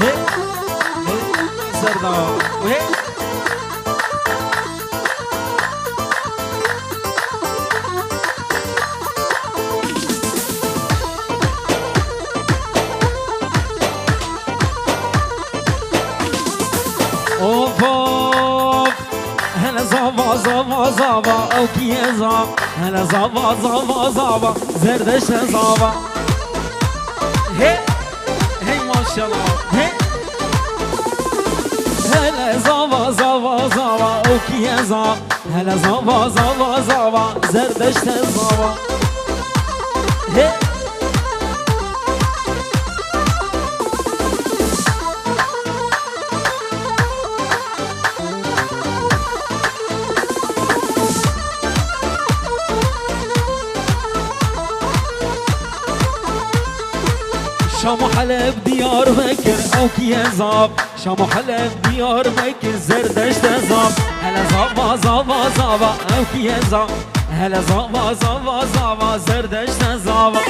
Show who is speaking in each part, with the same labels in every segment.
Speaker 1: هي زردا وهي اوف اوف هلا زابا زابا زابا او كيه زاب هلا زابا زابا زابا زردش زابا هي هي ما شاء الله هي هلا زابا زابا زابا او كيه زاب هلا زابا زابا زابا زردش زابا هي شام حلب ديار بكر او كيزاب شام حلب ديار بكر زردشت زاب هلا زابا زابا زابا او كيزاب هلا زابا زابا زابا زردشت زابا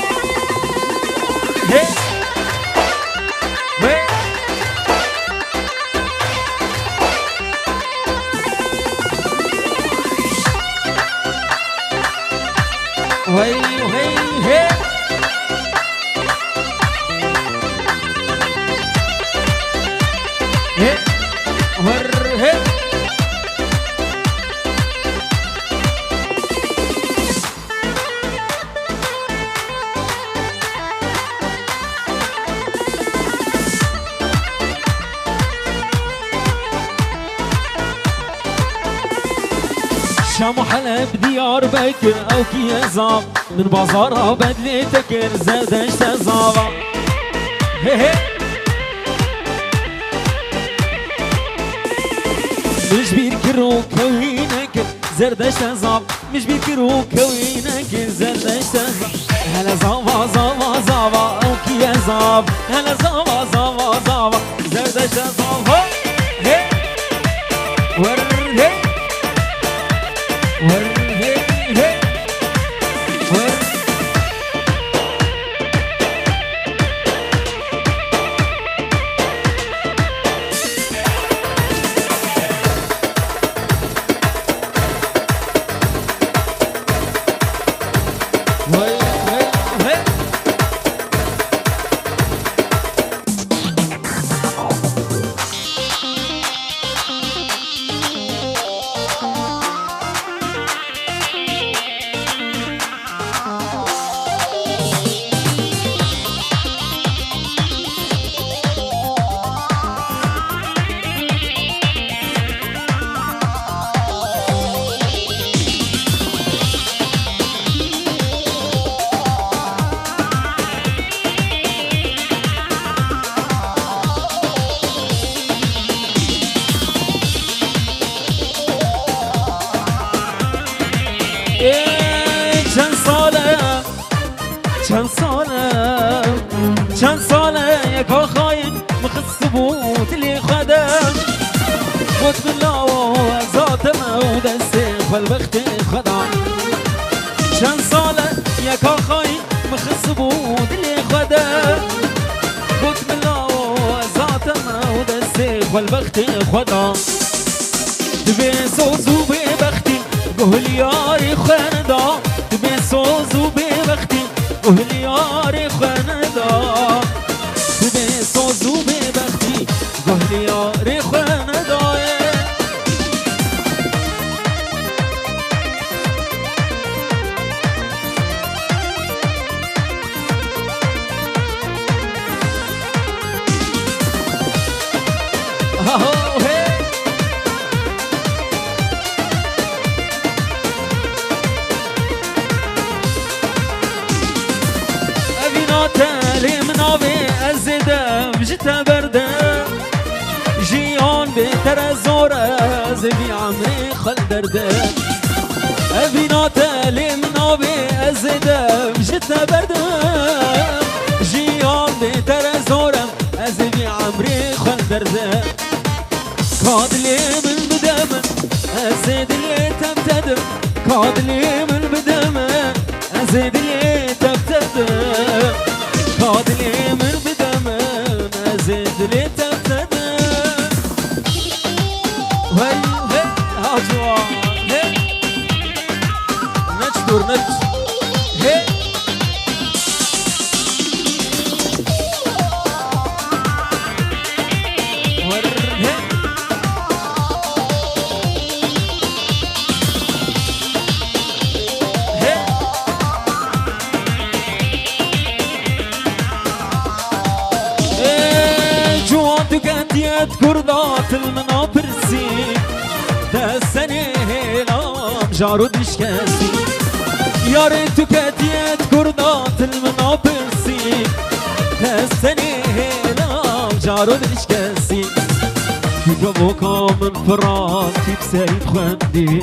Speaker 1: هي هي وي وي هي شام حلب ديار بكر او كيزاب من بازارها بدلي تكر زردش تزابا هي هي مش بيركرو كوينك زردش تزاب مش بيركرو كوينك زردش تزاب هلا زابا زابا زابا او كيزاب هلا زابا زابا زابا زردش تزاب هي ور هي ور هي هي ور چند ساله یکا خاین مخص بود لی خدم بود بالله و ذات مو دست فالوقت خدا چند ساله یکا خاین مخص بود لی خدم بود بالله و ذات مو دست فالوقت خدا دبی سوزو به بختی گهلیاری خندا دبی سوزو به بختی گهلیاری خندا دبی سوزو به بختی گهلیاری خندا تالي مناوي أزدم جتا بردم جيون بتر زورة زبي عمري خل دردم أبينا تالي مناوي أزدم جتا بردم جيون بتر زورة زبي عمري خل دردم كاد لي من بدم أزد لي تبتدم كاد لي من بدم أزد لي تبتدم كاد لي من بدم أزد لي تبتدم دقاتيات كردات المنابرسي تسني هلام جارود إشكاسي يا ريت كاتيات كردات المنابرسي تسني هلام جارود إشكاسي في جبوكا من فران في بسريد خواندي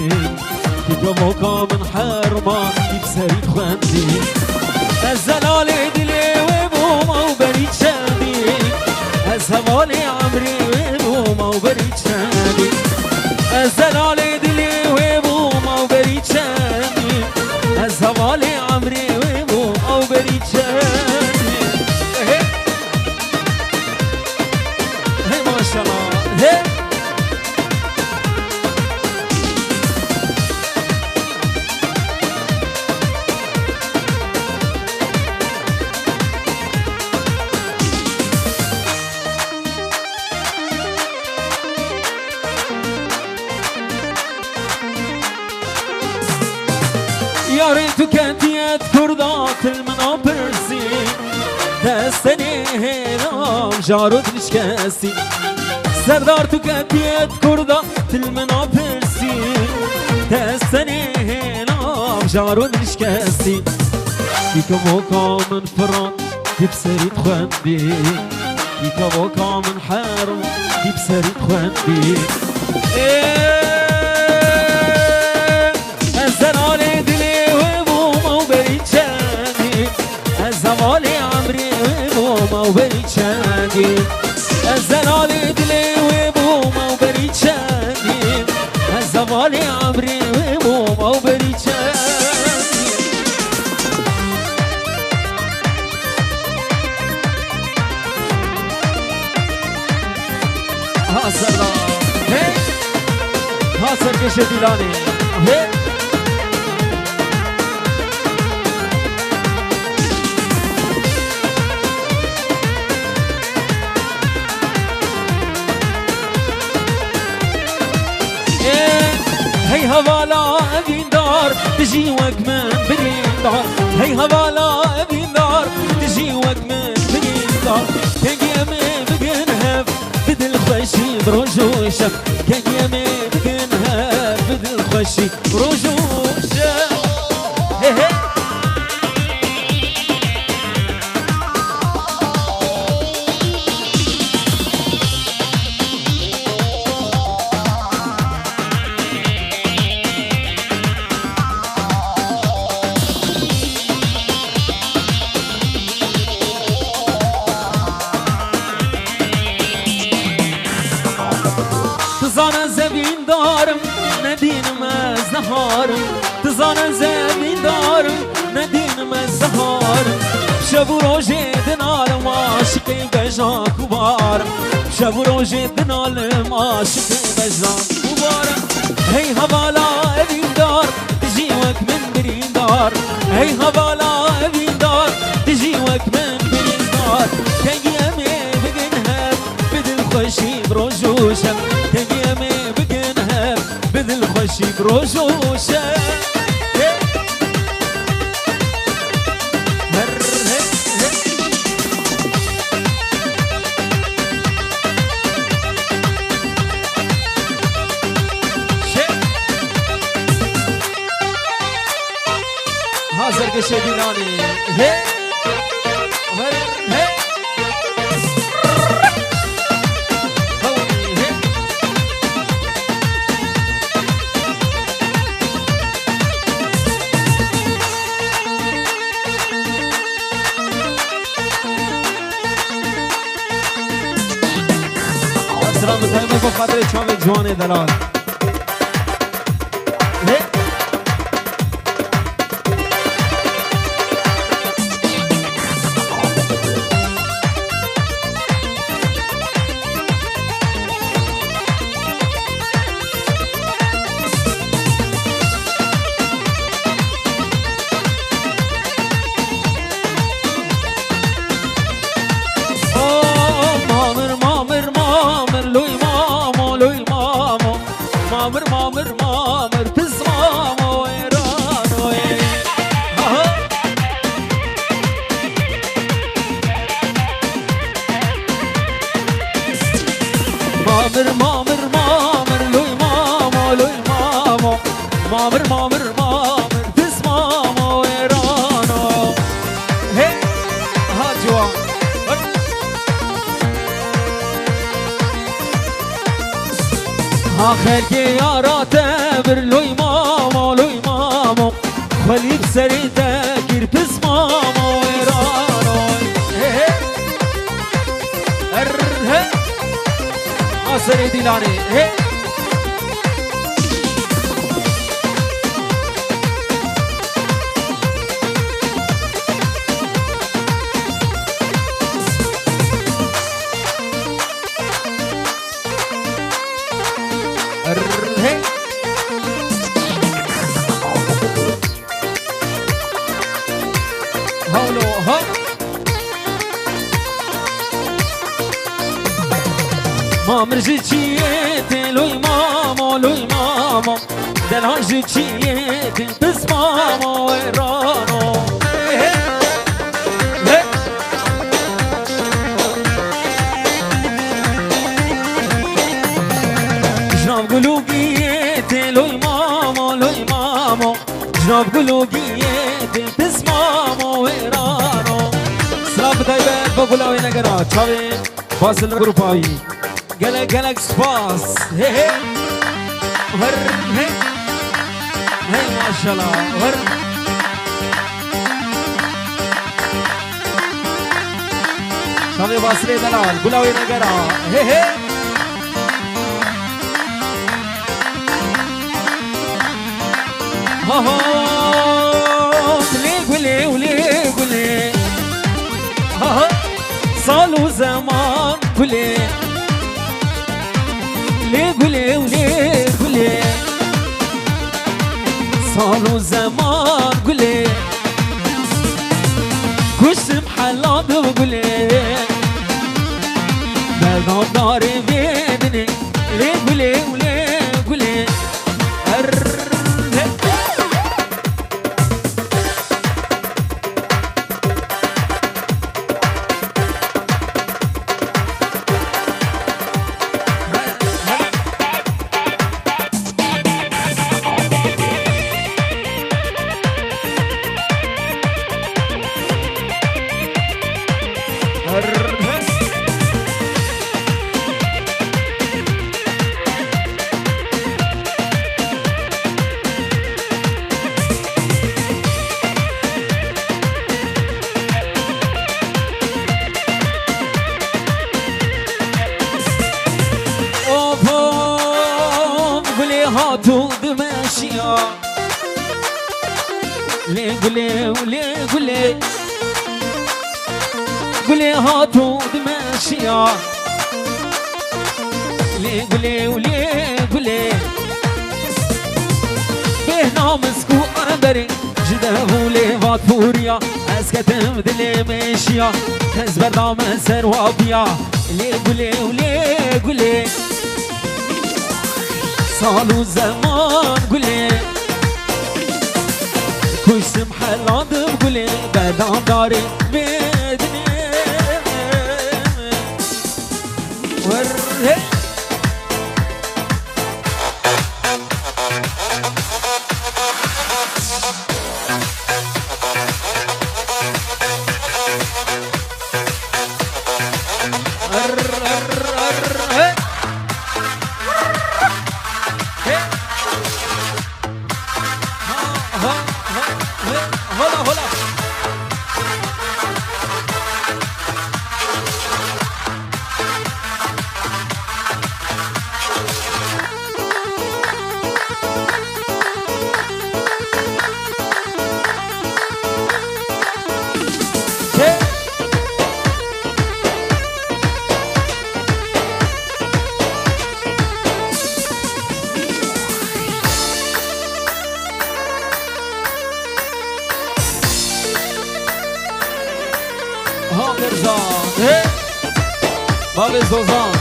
Speaker 1: في جبوكا من حرمان في بسريد خواندي الزلالي دلي وبوما وبريد شادي الزمالي عمري وبوما وبريد شادي الزلالي دلي وبوما وبريد شادي الزمالي عمري وبوما وبريد شادي هي ما شاء الله هي يا ريت كاتيات كردات المنابرسي دستني هلام جارود نشكاسي سردار كاتيات كردات المنابرسي دستني هلام جارود نشكاسي في كبوكا من فران في بسريد خواندي في كبوكا من حارم في بسريد خواندي الزلالي دلي وبوما وبريد شادي الزمالي عمري وبوما وبريد شادي الزلالي دلي وبوما وبريد شادي الزمالي عمري وبوما وبريد شادي هاسر هي هاسر كشديلاني هي هي هوالا ابين دار تجي وقمن برين دار هي هوالا ابين دار تجي وقمن برين دار كان يمي بقنهف بدل خشي بروجوشة كان يمي بقنهف بدل خشي بروجوشة هي هي تزانا زبين دارم ندين ما زهارم تزانا زبين دارم ندين ما زهارم شبو روجي دنالم عاشقي بجاك وبارم شبو روجي دنالم عاشقي بجاك وبارم هي هوالا ابين دار تجي وك من برين دار هي هوالا ابين دار تجي وك من برين دار كي يمي بقنها بدل خشي بروجوشة كي يمي بقنها بدل خشي بروجوشة هازر كشديلاني هي هي سلام بزنیم با خاطر چاوی جوان دلال مامر مامر مامر لوی ماما لوی ماما مامر مامر مامر پس ماما ایرانو هی ها جوان آخر که یارات بر لوی ماما خلیب سری تکیر پس ماما ایرانو هی هی آسری دیلانی هی مامر جی چیه لوی ماما دلان جی چیه بس ماما ایرانو جناب گلوگیه لوی ماما جناب گلوگیه بس ماما ایرانو سلام بتایبه با گلاوی نگرا چاوی فاصل گروپایی گلک سپاس هی هی هر هی هی ماشاءالله هر شاوی باسری دلال گلاوی نگرا هی هی ها ها گلی ها ها سال و زمان گلی گلی سال و زمان گلی کشتم حلاد و گلی بلدان داری بیدنی گلی هاتو دمشيا قولي هاتو دمشيا قولي بهنا مسكو عبري جده ولي فات فوريا اسكتم دلي مشيا هزبر دام سر وابيا قولي سال و زمان گلی کشتم حلادم گلی بدام داری بدنی وره Baba Zozan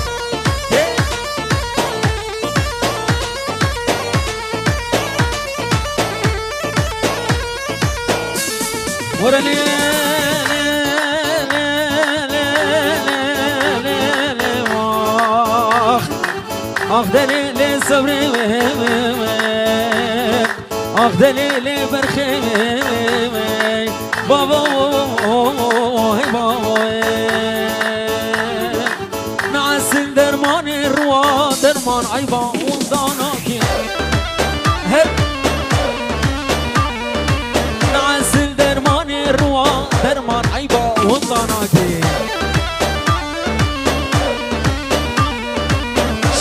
Speaker 1: Morali آخ دلیل صبری آخ دلیل برخی بابا بابا نعسل درمان روا درمان عیبا وندانا کی نعسل درمان روا درمان عیبا وندانا کی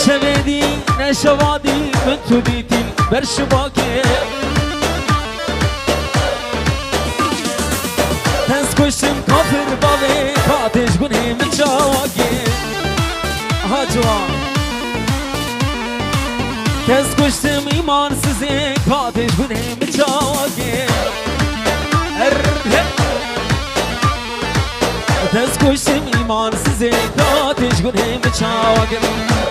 Speaker 1: شبیدی نشوادی من تو دیتی برشباکی تسکشم کافر باوی کاتش گونه من چاواکی ها جوان تسکشم ایمان سزی کاتش گونه من چاواکی تسکشم ایمان سزی کاتش گونه من چاواکی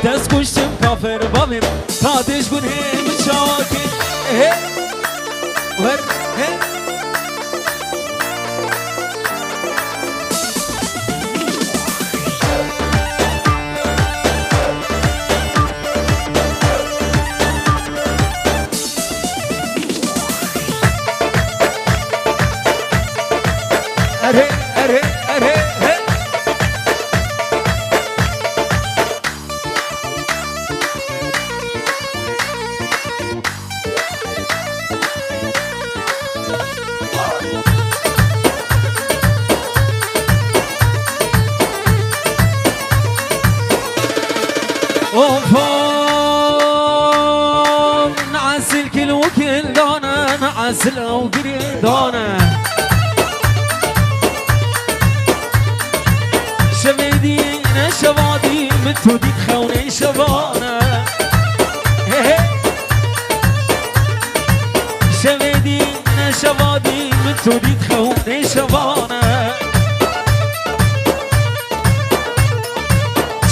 Speaker 1: تسکشم کافر باوی کاتش گونه من چاواکی ور نعسل كل وكل دانا نعسل او قريب دانا شبيدي نشوادي متودي تخوني شبانا شبيدي نشوادي متودي تخوني شبانا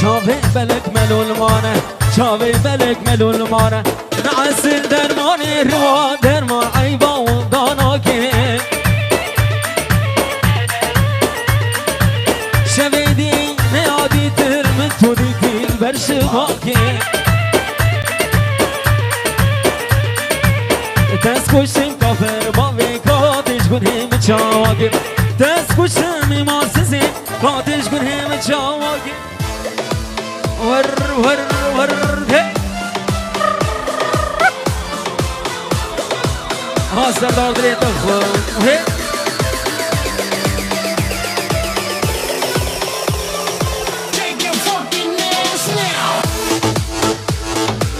Speaker 1: شافي بلك ملول مانا شافي بلك ملول مانا نعسل درمان روا درمان عيبا وضاناكي شبيدي نيادي ترمن توديتي البرشباكي تسكشم كافر باوي كاتش قنهم تشاواكي تسكشم إيمان سزي كاتش قنهم تشاواكي ور ور ور ها سردار دريت الخوف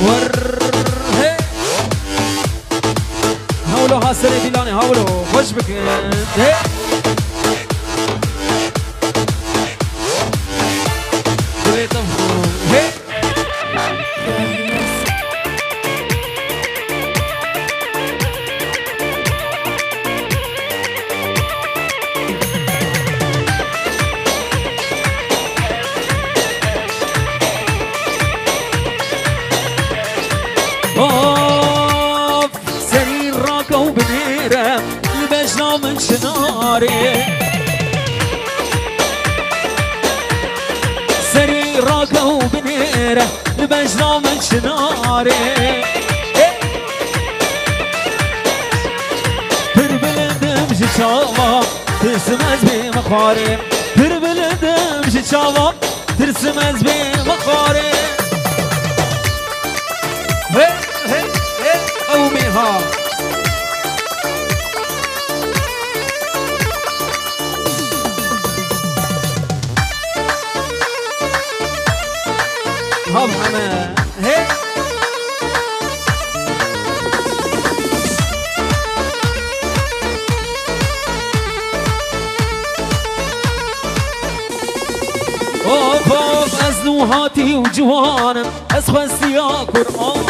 Speaker 1: ور هاولو هاسري ديلاني هاولو خوش بك دريت الخوف سرير راكو بنيرة البجنا من شناري سرير راكو بنيرة البجنا من شناري تربلدم ششاوة ترسمز بمخاري تربلدم ششاوة ترسمز بمخاري قومها هب حما هي اوف اوف ازنوهاتي وجوانم اسخسي يا قرآن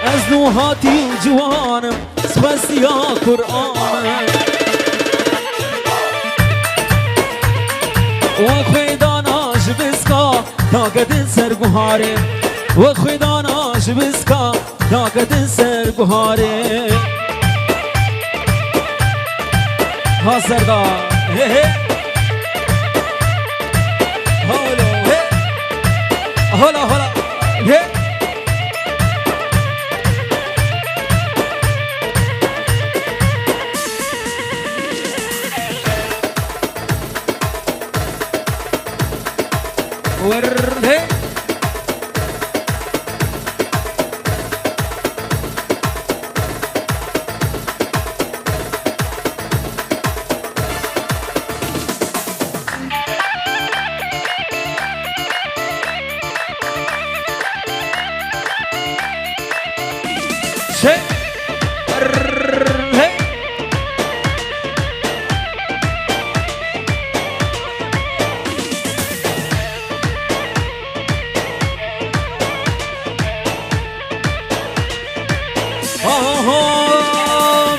Speaker 1: ازنوهاتي وجوانم اسخسي يا قرآن وخيدانا جبسكا طاقة سر بهاري وخيدانا جبسكا طاقة سر بهاري ها سردار هلا هلا هي ورد هي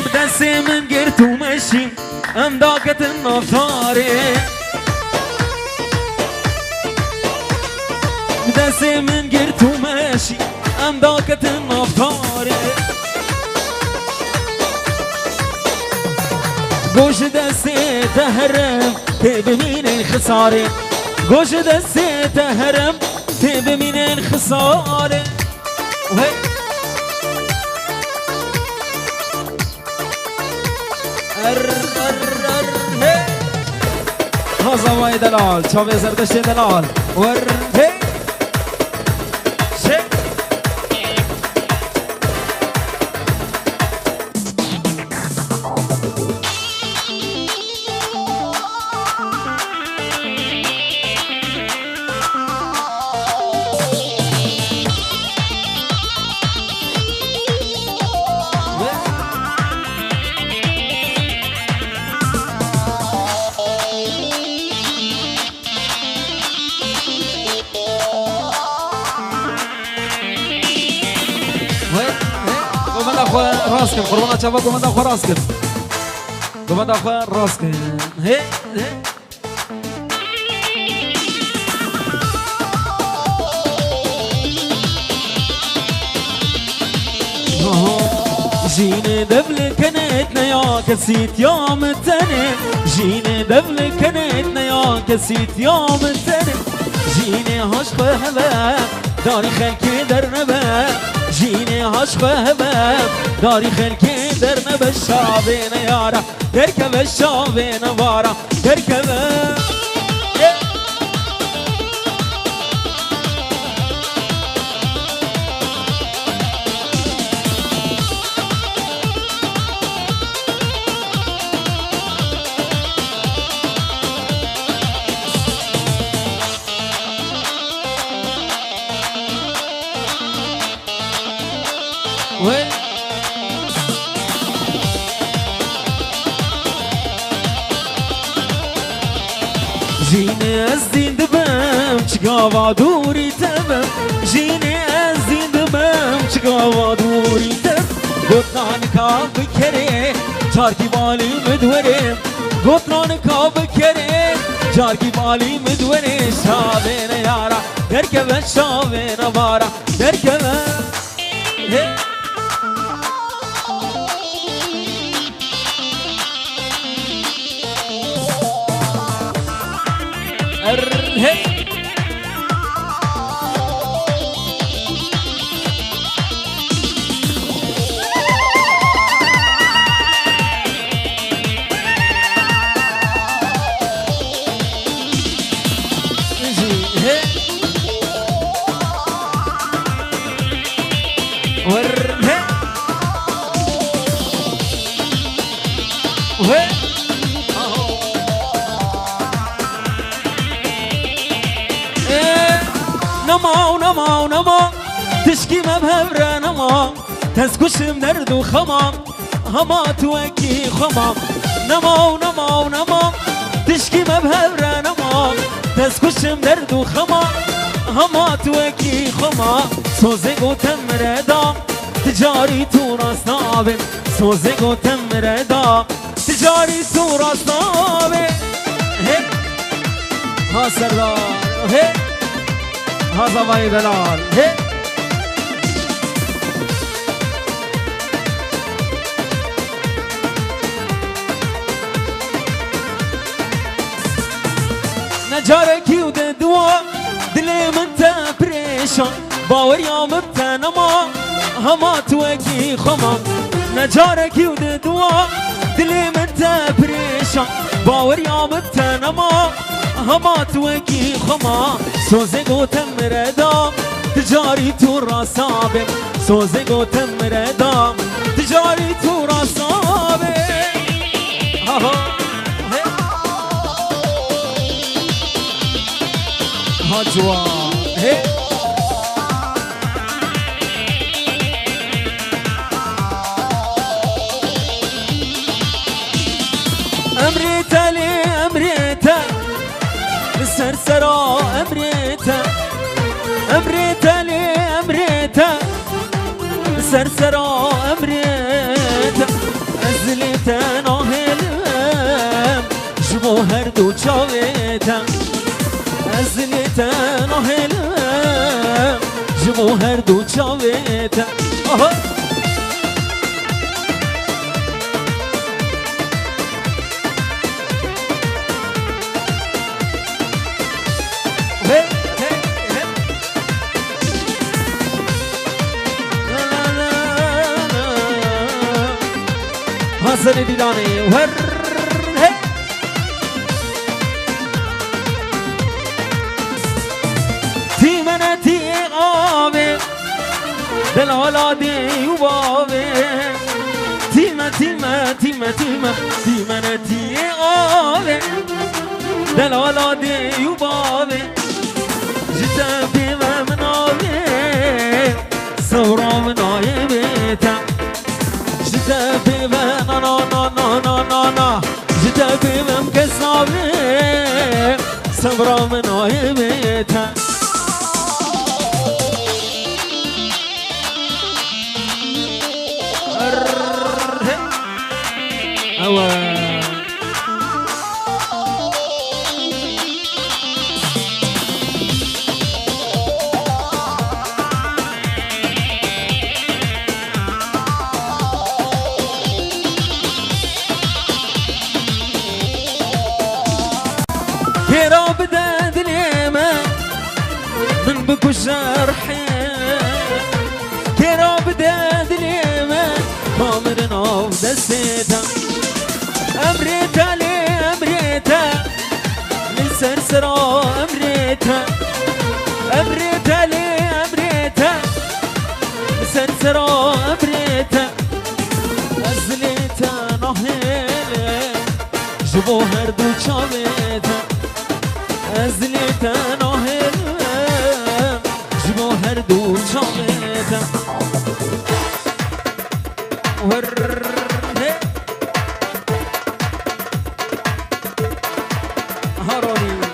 Speaker 1: بدسي من قرت ومشي امداكة النفطاري بدسي من قرت ومشي امداكة النفطاري قوش دسي تهرم تب من الخساري قوش دسي تهرم تب من الخساري وهي هذا واي دلال شوفي زردشت دلال ورهي شي راسكم قربانات شباب قوم اخو راسكم قوم اخو راسكم هي جيني دبل كنتنا يا كسيت يوم التاني جيني دبل كنتنا يا كسيت يوم التاني جيني هشق هباب داري خلكي درنباب جيني هشق هباب داري خلكي درنب الشعبين يارا دركب الشعبين بارا دركب جيني ازدين دبم چقاوا دوری تبم جيني ازدين دبم چقاوا دوری تبم گفتان کام بکره چارکی بالی مدوره گفتان کام بکره چارکی بالی مدوره شابین یارا درکب شابین بارا درکب هي نما تشكي مبهبرة نما تسكشم درد وخمام هما توكي خمام نما تشكي مبهبرة نما تسكشم درد وخمام هما توكي خمام سوزق وتمردا تجاري توراس نابن سوزق وتمردا تجاري توراس نابن هيك ها سردار هيك هذا باي دلال هي نجارك يود دوا دلي من تبري پریشان باوریام بتنما هما توکی خمام نجارکی و دوا دلی من پریشان باوریام بتنما هما توکی خمام سوزه گوتم مردام تجاری تو راسابم سوزه گوتم مردام تجاری تو راسابم هجوا امريتا لي امريتا السرسرة امريتا امريتا لي امريتا السرسرة امريتا ازليتا نوهلم جبو هردو چاويتا ازليتا نوهلم جبو هردو چاويتا حسن دیدانی ور تی من تی آبه دل اولادی و بابه تی من تی من تی من تی من تی من تی آبه دل اولادی و بابه جدا بی من آبه سورا من آیبه جدا بيبا نا نا نا نا نا نا نا جدا بيبا مكسابي صبرا من عيبيتها بكو جرحي كيرو بداد اليمن مامرنا ودسيتا امريتا لي امريتا للسرسرة امريتا امريتا لي امريتا للسرسرة امريتا ازليتا نهيلي جبو هردو شاميتا ازليتا نهيلي جبو هردو شاميتا هاروني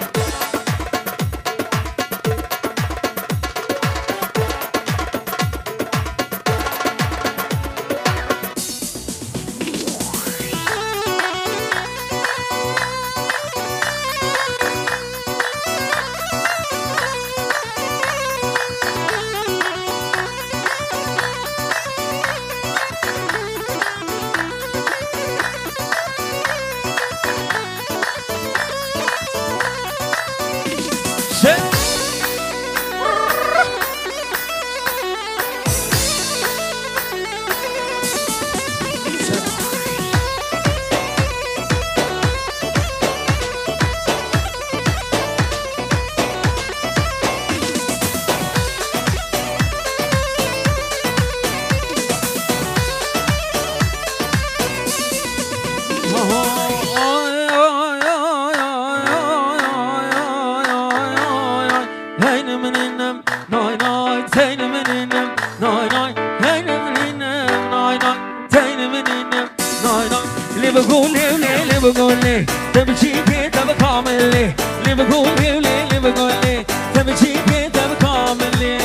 Speaker 1: بقولي تمشي كده بكامل اللي بقولي اللي بقولي تمشي كده بكامل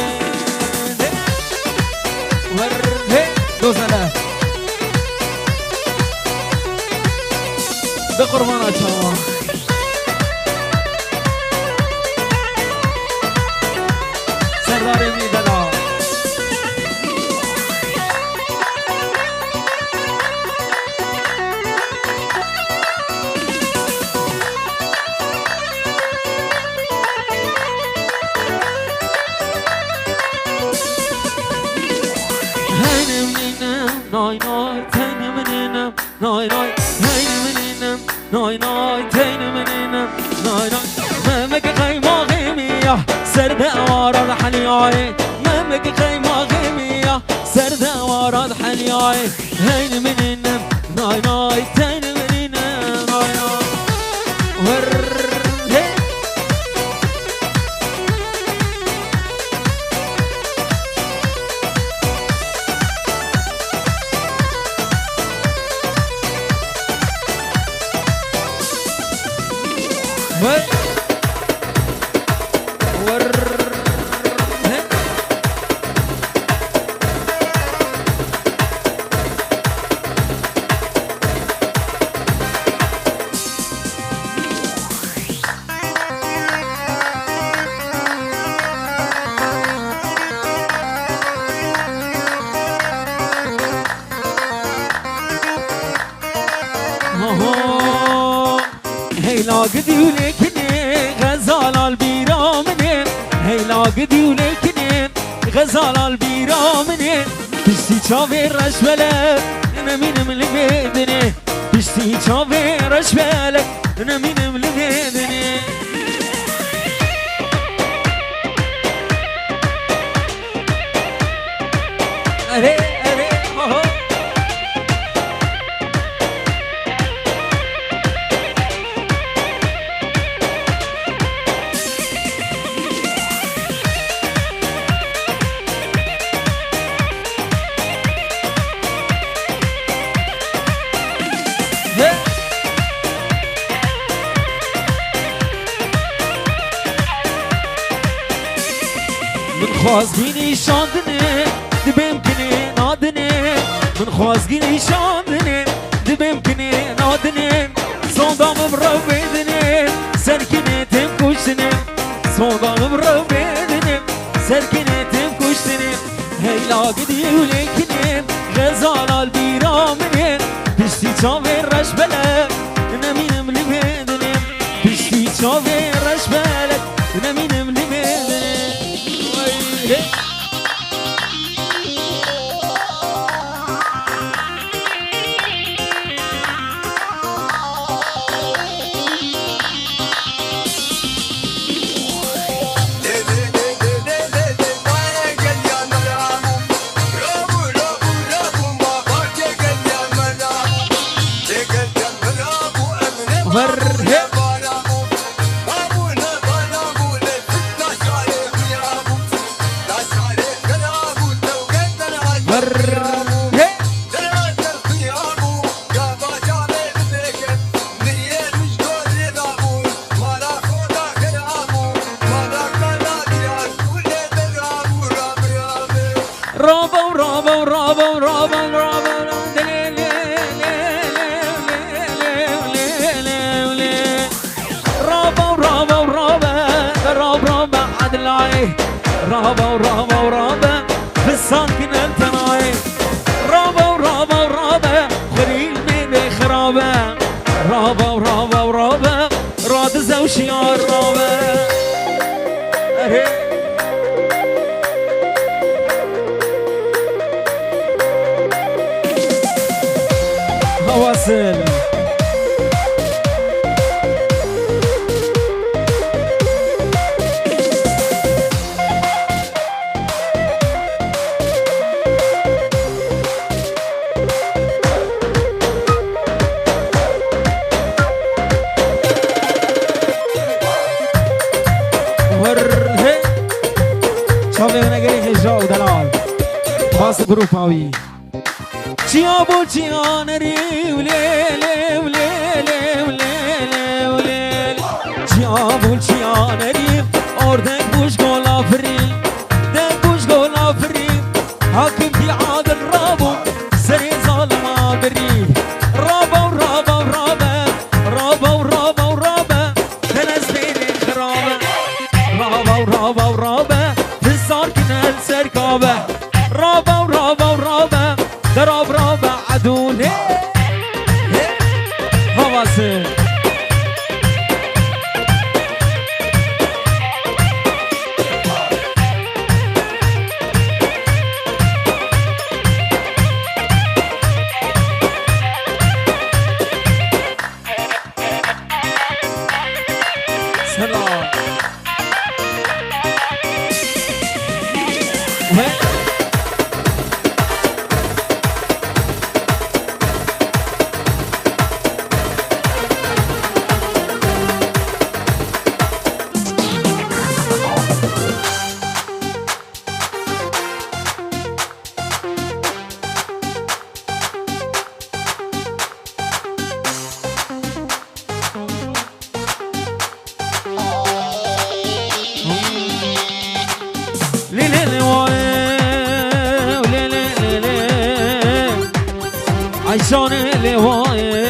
Speaker 1: ورده دوزنا بقربانات شما سردار میدلا ناي ناي تين منينم ناي ناي تين منينم ناي ناي تين منينم ناي ناي ممك خيمة غيمية سرد وارد حلياي ممك خيمة غيمية سرد وارد حلياي هين منينم ناي ناي تين منينم ناي ناي ور هيلا قدي ولكني غزال البيرا مني هيلا قدي ولكني غزال البيرا مني بشتي شافي رشبلك انا مين ملقيدني بشتي شافي رشبلك انا مين ملقيدني اري اري خوازگینی شاندنه دبیم کنه نادنه من خوازگینی شاندنه دبیم کنه نادنه صندام برو بدنه سرکنه تم کشتنه صندام برو بدنه سرکنه تم کشتنه هیلا گدی ولیکنه غزال البیرا منه پشتی چاوه رش بلک نمینم لبدنه پشتی چاوه رش بلک نمینم لبدنه رابا ورابا ورابا في الساكن انت ناي رابا ورابا ورابا خليل من خرابا رابا ورابا ورابا راد زوشي الرابا هواسل گروپ آوی چیا بول چیا نری ولی لی ولی لی ولی ولی چیا بول چیا نری اردک بوش گولا فری دک بوش گولا فری حاکم کی عادل رابو سری ظالما بری رابا رابا رابا رابا رابا رابا تنز بین خرابه رابا رابا رابا في الساركن السركابه رابا ورابا ورابا دراب رابا عدوني هواسي عشان اللي واقف